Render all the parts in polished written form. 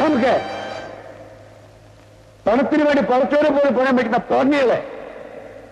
നമുക്ക് പണത്തിന് വേണ്ടി പണത്തോടെ പോലും പണം വയ്ക്കുന്ന പന്നികളെ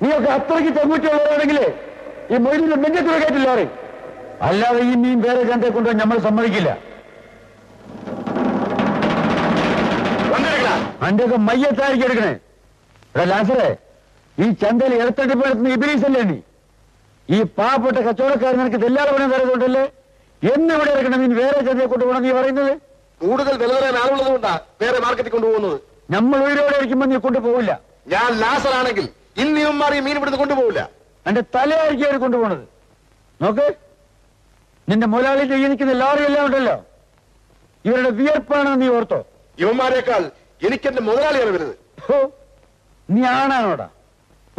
നീയൊക്കെ അത്രയ്ക്ക് ചെങ്കുറ്റുള്ളവരാണെങ്കിൽ ഈ മൊയ്തിന്റെ നെഞ്ചത്തുള്ള കയറ്റില്ല പറയും. അല്ലാതെ ഈ മീൻ വേറെ ചന്തയെ കൊണ്ടുപോയി നമ്മൾ സമ്മതിക്കില്ല. അന്റെയൊക്കെ മയ്യത്തായിരിക്കും എടുക്കണേ. ലാസറേ, ഈ ചന്തയിൽ ഇടത്തട്ടിപ്പെടുത്തുന്ന ഇബിലീസല്ലേ നീ? ഈ പാവപ്പെട്ട കച്ചവടക്കാരൻ നിനക്ക് തെല്ലാതെ പണം തരുന്നുണ്ടല്ലേ? എന്നിവിടെ ഇറക്കണം മീൻ വേറെ ചന്തയെ കൊണ്ടുപോകണം നീ പറയുന്നത്? കൂടുതൽ വില തരാൻ ആളുള്ളത് കൊണ്ടാ വേറെ മാർക്കറ്റിൽ കൊണ്ടുപോകുന്നത്. നമ്മൾ ഉയരോടെ ഇരിക്കുമ്പോൾ നീ കൊണ്ടുപോകില്ല. ഞാൻ ലാസറാണെങ്കിൽ ഇന്നിയും മാറി മീൻ ഇവിടുന്ന് കൊണ്ടുപോകില്ല. എന്റെ തലയായിരിക്കും അവർ കൊണ്ടുപോകണത്. നോക്ക്, നിന്റെ മുതലാളിന്റെ ഈ നിൽക്കുന്ന ലോറി എല്ലാം ഉണ്ടല്ലോ, ഇവരുടെ വിയർപ്പാണെന്ന് നീ ഓർത്തോ? ഇവന്മാരെക്കാൾ എനിക്കെന്റെ മുതലാളിയാണ് വരുന്നത്. നീ ആണാണോടാ?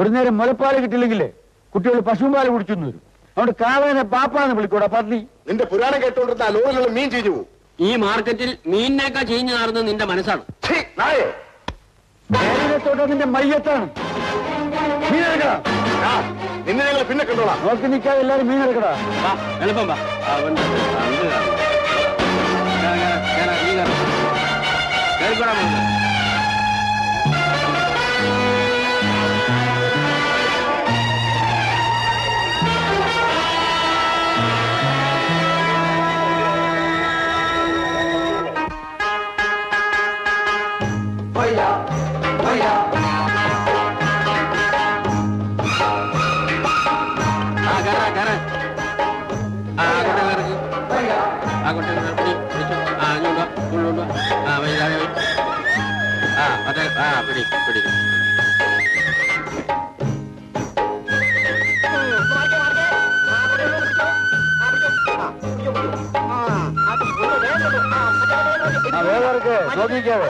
ഒരു നേരം മുലപ്പാല് കിട്ടില്ലെങ്കിൽ കുട്ടികൾ പശുപാല് കുടിച്ചെന്ന് വരും. അവിടെ കാവേനെ പാപ്പാന്ന് വിളിക്കൂടാ പന്നി. നിന്റെ പുരാണം കേട്ടോണ്ടിരുന്ന ആ ലോറിലുള്ള മീൻ ചീഞ്ഞു പോകും. ഈ മാർക്കറ്റിൽ മീനിനേക്കാൾ ചീഞ്ഞു നാറുന്നത് നിന്റെ മനസ്സാണ്. ോട്ട് നിന്റെ മയ്യത്താണ്. മീനെടുക്കടാ. നിന്നെ ഞങ്ങൾ പിന്നെ കണ്ടോളാം. നോക്കി നിൽക്കാതെ എല്ലാരും മീനെടുക്കടാ. എളുപ്പം നോക്കിക്കാതെ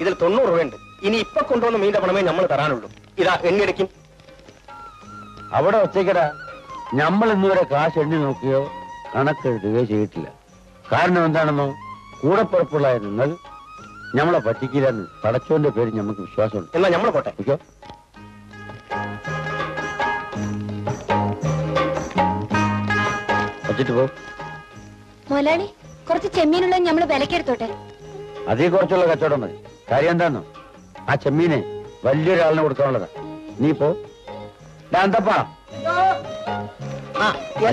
ഇതിൽ 90 രൂപയുണ്ട്. ഇനി ഇപ്പൊ കൊണ്ടുവന്ന മീന്റെ പണമേ നമ്മൾ തരാനുള്ളൂ. ഇതാ എണ്ണിയടിക്കും. അവിടെ ഒച്ചയ്ക്കടാ. നമ്മൾ ഇന്നുവരെ കാശ് എണ്ണി നോക്കിയോ കണക്കെഴുതുകയോ ചെയ്തിട്ടില്ല. കാരണം എന്താണെന്നോ, കൂടെപ്പുറപ്പുള്ളായ നിങ്ങൾ നമ്മളെ പറ്റിക്കില്ലെന്ന് പടച്ചോന്റെ പേര് നമുക്ക് വിശ്വാസമുണ്ട്. എന്നാ നമ്മൾ പോട്ടെ. വച്ചിട്ട് പോ. മുതലാളി, കുറച്ച് ചെമ്മീനുള്ള നമ്മള് വിലക്കെടുത്തോട്ടെ. അതീ കുറച്ചുള്ള കച്ചവടം മതി. കാര്യം എന്താന്നോ, ആ ചെമ്മീനെ വലിയൊരാളിനെ കൊടുക്കാനുള്ളതാ. നീ പോ. എന്താപ്പാ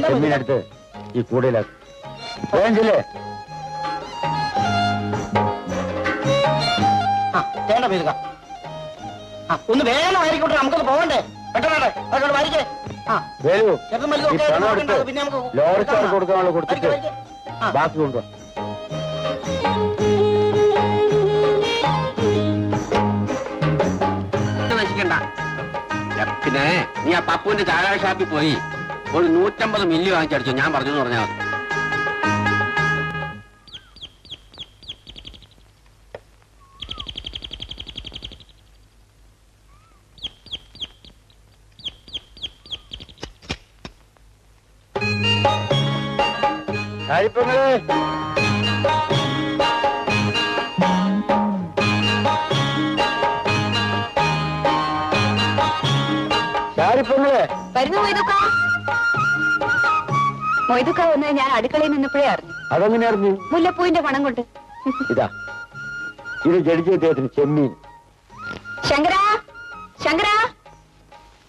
ചെമ്മീനെടുത്ത് ഈ കൂടയിലാക്കും. വേഗം ഒന്ന് വേഗം ആയിരിക്കട്ടെ, നമുക്കൊന്ന് പോകണ്ടേ? പെട്ടെന്ന് ലോറിക്കാർക്ക് കൊടുക്കാനുള്ള കൊടുത്തിട്ട് ബാക്കി കൊണ്ടുപോവാ. പിന്നെ നീ ആ പപ്പുവിന്റെ ചാകാ ഷാപ്പിൽ പോയി ഒരു 150 മില്ലി വാങ്ങിച്ചടിച്ചു. ഞാൻ പറഞ്ഞു പറഞ്ഞാൽ മതി. മൊയ്തുക്ക വന്ന് ഞാൻ അടുക്കളയിൽ നിന്നപ്പോഴേ അറിഞ്ഞു. അതെങ്ങനെ അറിഞ്ഞു? മുല്ലപ്പൂവിന്റെ പണം കൊണ്ട്. ഇതാ ഇത് ജഡ്ജി അദ്ദേഹത്തിന് ചെമ്മീൻ. ശങ്കരാ, ശങ്കരാ,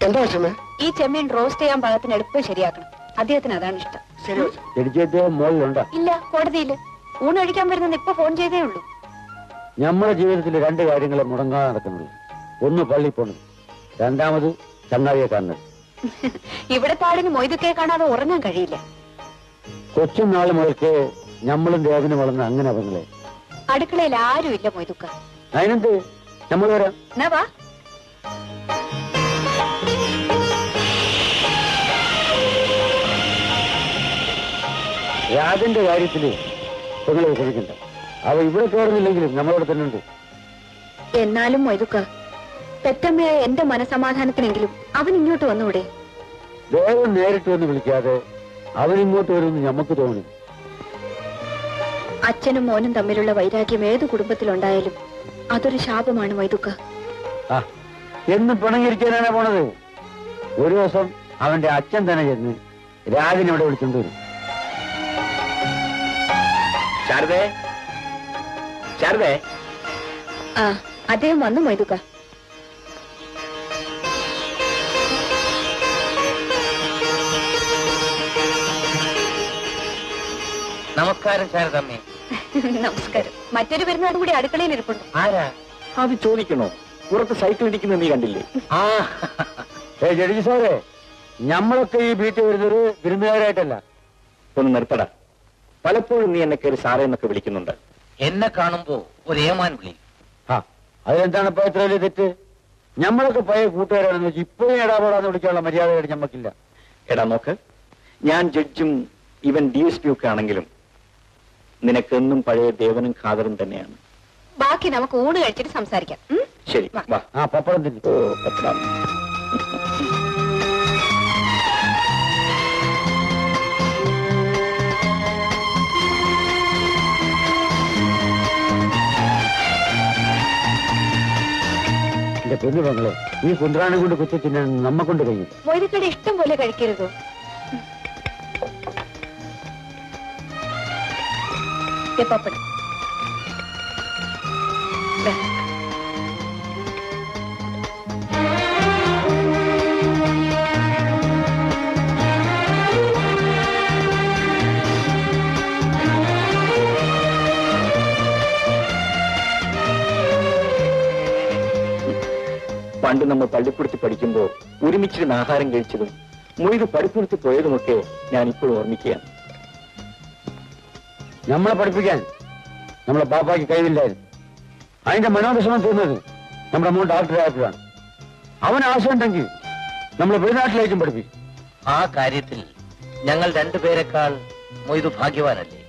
എന്താ ക്ഷമേ? ഈ ചെമ്മീൻ റോസ്റ്റ് ചെയ്യാൻ പാകത്തിന് എളുപ്പം ശരിയാക്കണം. അദ്ദേഹത്തിന് അതാണ് ഇഷ്ടം. ജഡ്ജി അദ്ദേഹം മോളിലുണ്ടോ? ഇല്ല, കോടതിയില്. ഊണൊഴിക്കാൻ വരുന്നത് ഇപ്പൊ ഫോൺ ചെയ്തേ ഉള്ളൂ. നമ്മുടെ ജീവിതത്തിൽ 2 കാര്യങ്ങളെ മുടങ്ങാതെ നടക്കുന്നുള്ളൂ. ഒന്ന് പള്ളി പോണത്, രണ്ടാമത് ചങ്ങാതിയെ കാണുന്നത്. ഇവിടെ താടിന് മൊയ്തുക്കയെ കാണാതെ ഉറങ്ങാൻ കഴിയില്ല. കൊച്ചുനാൾ മുതൽക്ക് നമ്മളും ദേവനും വളർന്ന അങ്ങനെ അവങ്ങളെ. അടുക്കളയിൽ ആരും ഇല്ല മൊയ്തുക്ക. അതിനെന്ത്, നമ്മൾ വരാം. എന്നാ വാ. രാജന്റെ കാര്യത്തില് നിങ്ങൾ വിഷമിക്കണ്ട. അവ ഇവിടെ കയറുന്നില്ലെങ്കിലും നമ്മളോട് തന്നെ ഉണ്ട്. എന്നാലും മൊയ്തുക്ക, പെറ്റമ്മയായ എന്റെ മനസമാധാനത്തിനെങ്കിലും അവൻ ഇങ്ങോട്ട് വന്നൂടെ? ദേവൻ നേരിട്ട് വന്ന് വിളിക്കാതെ അവനിങ്ങോട്ട് വരുമെന്ന് നമുക്ക് തോന്നി. അച്ഛനും മോനും തമ്മിലുള്ള വൈരാഗ്യം ഏത് കുടുംബത്തിലുണ്ടായാലും അതൊരു ശാപമാണ് മൊയ്തുക്ക. ആ എന്ന് പിണങ്ങിയിരിക്കാനാണ് പോണത്. ഒരു ദിവസം അവന്റെ അച്ഛൻ തന്നെ ചെന്ന് രാജനിവിടെ വിളിച്ചുകൊണ്ടുവരും. ശാരദേ, ശാരദേ, ആ അദ്ദേഹം വന്നു മൊയ്തുക്ക. നമസ്കാരം ശാരദമ്മേ. നമസ്കാരം. മറ്റൊരു വരുന്നോട് കൂടി അടുക്കളയിൽ ഇരിപ്പുണ്ട്. ആരാ അത് ചോദിക്കണോ? പുറത്ത് സൈക്കിൾ ഇരിക്കുന്നത് നീ കണ്ടില്ലേ? ആ ജഡ്ജി സാറേ, ഞമ്മളൊക്കെ ഈ വീട്ടിൽ വരുന്നൊരു വിരുന്നുകാരായിട്ടല്ല. ഒന്ന് നിർത്തട. പലപ്പോഴും നീ എന്നെ കയറി സാറേ എന്നൊക്കെ വിളിക്കുന്നുണ്ട്. എന്നെ കാണുമ്പോ ഒരു ഏമാൻ വിളി. ആ അതിലെന്താണ് ഇപ്പൊ ഇത്ര വലിയ തെറ്റ്? ഞമ്മളൊക്കെ പഴയ കൂട്ടുകാരാണെന്ന് വെച്ചാൽ ഇപ്പോഴും ഇടാപാടാന്ന് വിളിക്കാനുള്ള മര്യാദയായിട്ട് ഞമ്മക്കില്ല. എടാ നോക്ക്, ഞാൻ ജഡ്ജും ഇവൻ DSP ഒക്കെ ആണെങ്കിലും നിനക്കെന്നും പഴയ ദേവനും ഖാദറും തന്നെയാണ്. ബാക്കി നമുക്ക് ഊണ് കഴിച്ചിട്ട് സംസാരിക്കാം. ശരി, വാ. ആ പപ്പടം തിന്നു. ഓ പപ്പടം. എന്റെ പൊന്നു പെങ്ങളെ, ഈ കുന്ത്രാനെ കൊണ്ട് കുത്തി തിന്നാൻ നമ്മ കൊണ്ട് കഴിയും. മൊയ്തുക്കയുടെ ഇഷ്ടം പോലെ കഴിക്കരുതോ? പപ്പടം ദാ. പണ്ട് നമ്മൾ പള്ളിക്കൂടത്തിൽ പഠിക്കുമ്പോൾ ഒരുമിച്ചിരുന്ന് ആഹാരം കഴിച്ചതും മൊയ്ത് പഠിപ്പുറത്ത് പോയതുമൊക്കെ ഞാൻ ഇപ്പോഴും ഓർമ്മിക്കുകയാണ്. നമ്മളെ പഠിപ്പിക്കാൻ നമ്മളെ ബാപ്പാക്ക് കഴിവില്ലായിരുന്നു. അതിന്റെ മനോവിഷമം തോന്നുന്നത് നമ്മുടെ മോൻ ഡോക്ടറായപ്പോഴാണ്. അവൻ ആശയമുണ്ടെങ്കിൽ നമ്മൾ വെളിനാട്ടിലേക്കും പഠിപ്പിക്കും. ആ കാര്യത്തിൽ ഞങ്ങൾ രണ്ടുപേരെക്കാൾ മൊയ്തു ഭാഗ്യവാനല്ലേ?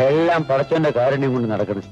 എല്ലാം പടച്ചവന്റെ കാരുണ്യം കൊണ്ട് നടക്കണം.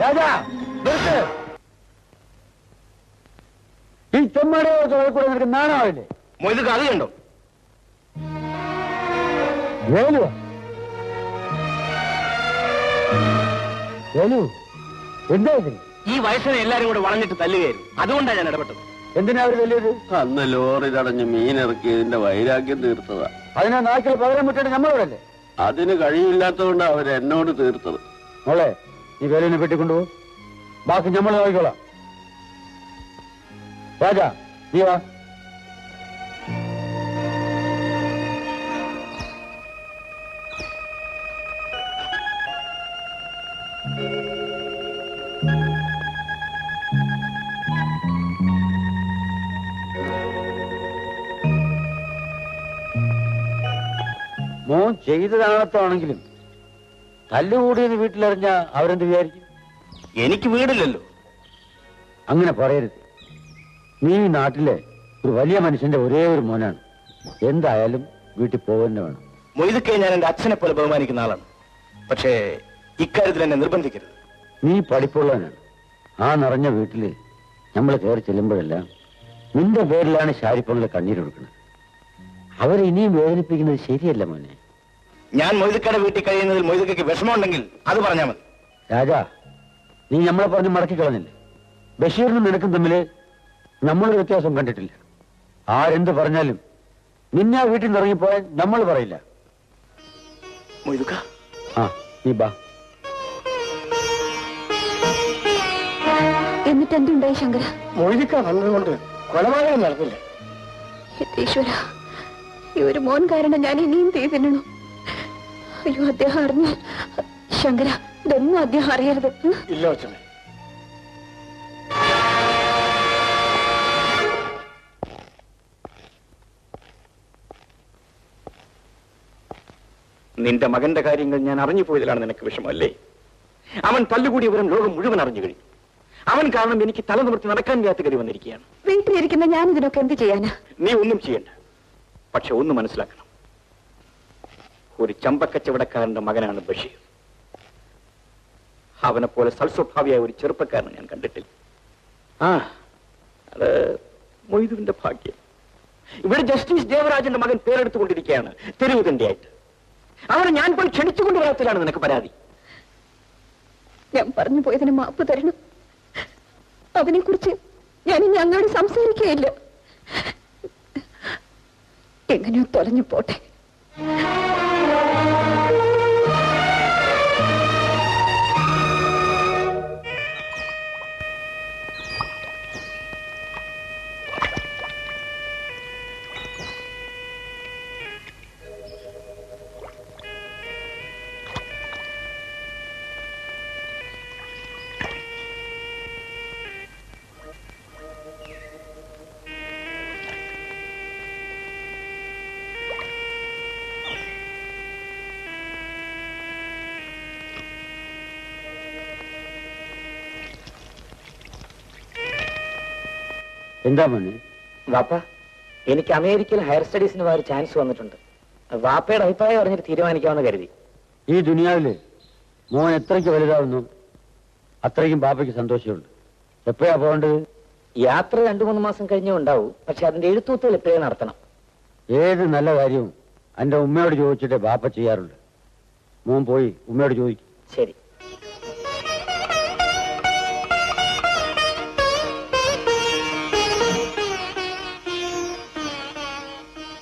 രാജാ നിർത്ത്. ഈ ചെമ്മടയോ കൂടെ നിനക്ക് നാണമാവില്ലേ? മൊയ്തുക്ക അത് കണ്ടോ? വേലു വേലു എന്താ ഇത്? ഈ വയസ്സിനെ എല്ലാരും കൂടെ വളഞ്ഞിട്ട് തല്ലുകയായിരുന്നു. അതുകൊണ്ടാണ് ഞാൻ ഇടപെട്ടത്. എന്തിനാ അവര് വലിയത്? അന്ന് ലോറി തടഞ്ഞ് മീനിറക്കിയതിന്റെ വൈരാഗ്യം തീർത്തതാ. അതിനാ നാക്കിൽ പകരം വിട്ടിട്ട് നമ്മളോടല്ലേ? അതിന് കഴിയില്ലാത്തതുകൊണ്ട് അവരെന്നോട് തീർത്തത്. മോളെ നീ വേലുവിനെ പെട്ടിക്കൊണ്ടുപോകും, ബാക്കി നമ്മൾ നോക്കിക്കോളാം. രാജാ നീ വാ. മോൻ ചെയ്തതാണത്താണെങ്കിലും തല്ലുകൂടിയെന്ന് വീട്ടിലറിഞ്ഞ അവരെന്ത് വിചാരിക്കും? എനിക്ക് വീടില്ലല്ലോ. അങ്ങനെ പറയരുത്. നീ ഈ നാട്ടിലെ ഒരു വലിയ മനുഷ്യന്റെ ഒരേ ഒരു മോനാണ്. എന്തായാലും വീട്ടിൽ പോകന്നെ വേണം. മൊയ്തുക്കെ ഞാൻ എന്റെ അച്ഛനെ പോലെ ബഹുമാനിക്കുന്ന ആളാണ്. പക്ഷേ ഇക്കാര്യത്തിൽ എന്നെ നിർബന്ധിക്കരുത്. നീ പഠിപ്പുള്ളവനാണ്. ആ നിറഞ്ഞ വീട്ടില് നമ്മൾ കയറി ചെല്ലുമ്പോഴെല്ലാം നിന്റെ പേരിലാണ് ഷാരിപ്പുള്ള കണ്ണീരൊടുക്കുന്നത്. അവരെ ഇനിയും വേദനിപ്പിക്കുന്നത് ശരിയല്ല മോനെ. ഞാൻ മൊയ്തുക്കയുടെ വീട്ടിൽ കഴിയുന്നതിൽ മൊയ്തുക്കയ്ക്ക് വിഷമമുണ്ടെങ്കിൽ അത് പറഞ്ഞാൽ മതി. രാജാ നീ നമ്മളെ പറഞ്ഞ് മടക്കി കളഞ്ഞില്ലേ? ബഷീറിനും നിനക്കും തമ്മില് നമ്മളൊരു വ്യത്യാസം കണ്ടിട്ടില്ല. ആരെന്ത് പറഞ്ഞാലും നിന്നെ ആ വീട്ടിൽ നിന്ന് ഇറങ്ങിപ്പോയാൽ നമ്മൾ പറയില്ല. മൊയ്തുക്ക ആ നീ ബാ. എന്നിട്ട് എന്തുണ്ടായി ശങ്കര? മൊയ്തുക്ക വന്നതുകൊണ്ട് കൊലപാതകം നടന്നില്ല. ഈശ്വര, ഈ ഒരു മോൻ കാരണം ഞാൻ ഇനിയും തീ തിന്നണു. അയ്യോ, അദ്ദേഹം അറിഞ്ഞു. ശങ്കര, ഇതൊന്നും അദ്ദേഹം അറിയരുത്. ഇല്ല അച്ഛനെ. നിന്റെ മകന്റെ കാര്യങ്ങൾ ഞാൻ അറിഞ്ഞു പോയതിലാണ് നിനക്ക് വിഷമല്ലേ? അവൻ തല്ലുകൂടിയ വിവരം ലോകം മുഴുവൻ അറിഞ്ഞു കഴിഞ്ഞു. അവൻ കാരണം എനിക്ക് തല നിവർത്തി നടക്കാൻ വയ്യാത്ത കരി വന്നിരിക്കുകയാണ്. വീട്ടിലിരിക്കുന്ന ഞാൻ ഇതിനൊക്കെ എന്ത് ചെയ്യാനാ? നീ ഒന്നും ചെയ്യണ്ട. പക്ഷെ ഒന്ന് മനസ്സിലാക്കണം, ഒരു ചമ്പക്കച്ചവടക്കാരന്റെ മകനാണ് ബഷീർ. അവനെ പോലെ സൽസ്വഭാവിയായ ഒരു ചെറുപ്പക്കാരനെ ഞാൻ കണ്ടിട്ടില്ല. അത് മൊയ്തുവിന്റെ ഭാഗ്യം. ഇവിടെ ജസ്റ്റിസ് ദേവരാജന്റെ മകൻ പേരെടുത്തുകൊണ്ടിരിക്കുകയാണ് തെരുവ് തണ്ടിയായിട്ട്. അവനെ ഞാൻ പോയി ക്ഷണിച്ചുകൊണ്ട് വരാത്തിലാണ് നിനക്ക് പരാതി. ഞാൻ പറഞ്ഞു പോയതിന് മാപ്പ് തരണം. അവനെ കുറിച്ച് ഞാൻ ഇനി അങ്ങോട്ട് സംസാരിക്കുകയില്ല. എങ്ങനെയോ തൊലഞ്ഞു പോട്ടെ. എന്താ മോനെ? വാപ്പ, എനിക്ക് അമേരിക്കയിൽ ഹയർ സ്റ്റഡീസിന് ഒരു ചാൻസ് വന്നിട്ടുണ്ട്. വാപ്പയുടെ അഭിപ്രായം അറിഞ്ഞിട്ട് തീരുമാനിക്കാമെന്ന് കരുതി. ഈ ദുനിയാവില് മോൻ എത്രയ്ക്ക് വലുതാവുന്നു അത്രയ്ക്കും ബാപ്പയ്ക്ക് സന്തോഷമുണ്ട്. എപ്പോഴാ പോകേണ്ടത്? യാത്ര 2-3 മാസം കഴിഞ്ഞേ ഉണ്ടാവൂ. പക്ഷെ അതിന്റെ എഴുത്തുകൾ എപ്പോഴും നടത്തണം. ഏത് നല്ല കാര്യവും എന്റെ ഉമ്മയോട് ചോദിച്ചിട്ടേ ബാപ്പ ചെയ്യാറുണ്ട്. മോൻ പോയി ഉമ്മയോട് ചോദിക്കും. ശരി.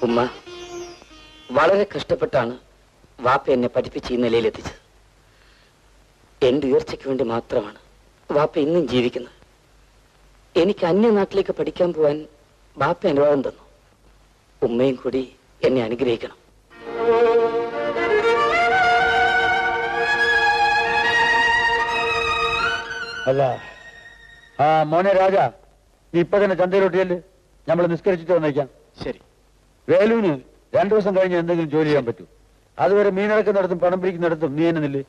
ഉമ്മ, വളരെ കഷ്ടപ്പെട്ടാണ് വാപ്പ എന്നെ പഠിപ്പിച്ച് ഈ നിലയിലെത്തിച്ചത്. എന്റെ ഉയർച്ചയ്ക്ക് വേണ്ടി മാത്രമാണ് വാപ്പ ഇന്നും ജീവിക്കുന്നത്. എനിക്ക് അന്യനാട്ടിലേക്ക് പഠിക്കാൻ പോവാൻ വാപ്പ അനുവാദം തന്നു. ഉമ്മയും കൂടി എന്നെ അനുഗ്രഹിക്കണം. അല്ല മോനെ രാജ, നീ ഇപ്പൊ തന്നെ ചന്തയിലോട്ടിയല്ലേ? നമ്മൾ നിസ്കരിച്ചിട്ട് വന്നേക്കാം. ശരി. വേലുവിന് 2 ദിവസം കഴിഞ്ഞ് എന്തെങ്കിലും ജോലി ചെയ്യാൻ പറ്റൂ. അതുവരെ മീനിറക്കുന്നിടത്തും പണം പിരിക്കുന്നിടത്തും നീ തന്നെ നില്ലേ.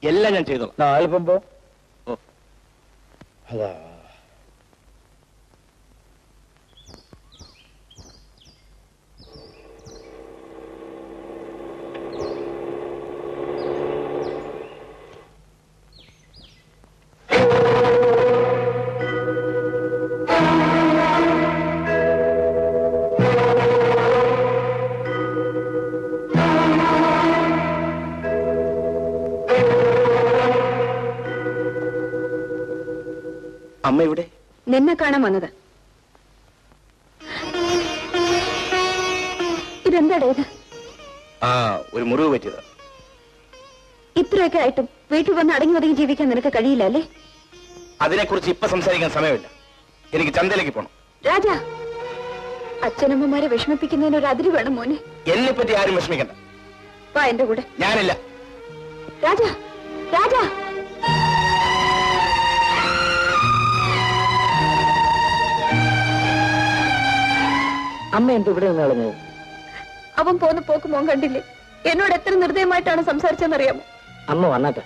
എല്ലാം ഞാൻ ചെയ്തോളാം. അല്പം പോ. അമ്മ ഇവിടെ? നിന്നെ കാണാൻ വന്നത്. ഇതെന്താടേ ഇത്? ഒരു മുറിവ് പറ്റിയത്. ഇത്രയൊക്കെ ആയിട്ടും വീട്ടിൽ വന്ന് അടങ്ങി ഒതുങ്ങി ജീവിക്കാൻ നിനക്ക് കഴിയില്ല അല്ലേ? അതിനെക്കുറിച്ച് ഇപ്പൊ സംസാരിക്കാൻ സമയമില്ല. എനിക്ക് ചന്തയിലേക്ക് പോണം. രാജ, അച്ഛനമ്മമാരെ വിഷമിപ്പിക്കുന്നതിന് ഒരു അതിര് വേണം മോനെ. എന്നെ പറ്റി ആരും വിഷമിക്കണ്ട. വാ എന്റെ കൂടെ. ഞാനില്ല. രാജ, രാജ. അമ്മ എന്താ ഇവിടെ നിന്ന് കളഞ്ഞത്? അവൻ പോന്ന പോക്ക് മോൻ കണ്ടില്ലേ? എന്നോട് എത്ര നിർദ്ദയമായിട്ടാണ് സംസാരിച്ചെന്നറിയാമോ? അമ്മ വന്നാട്ടെ.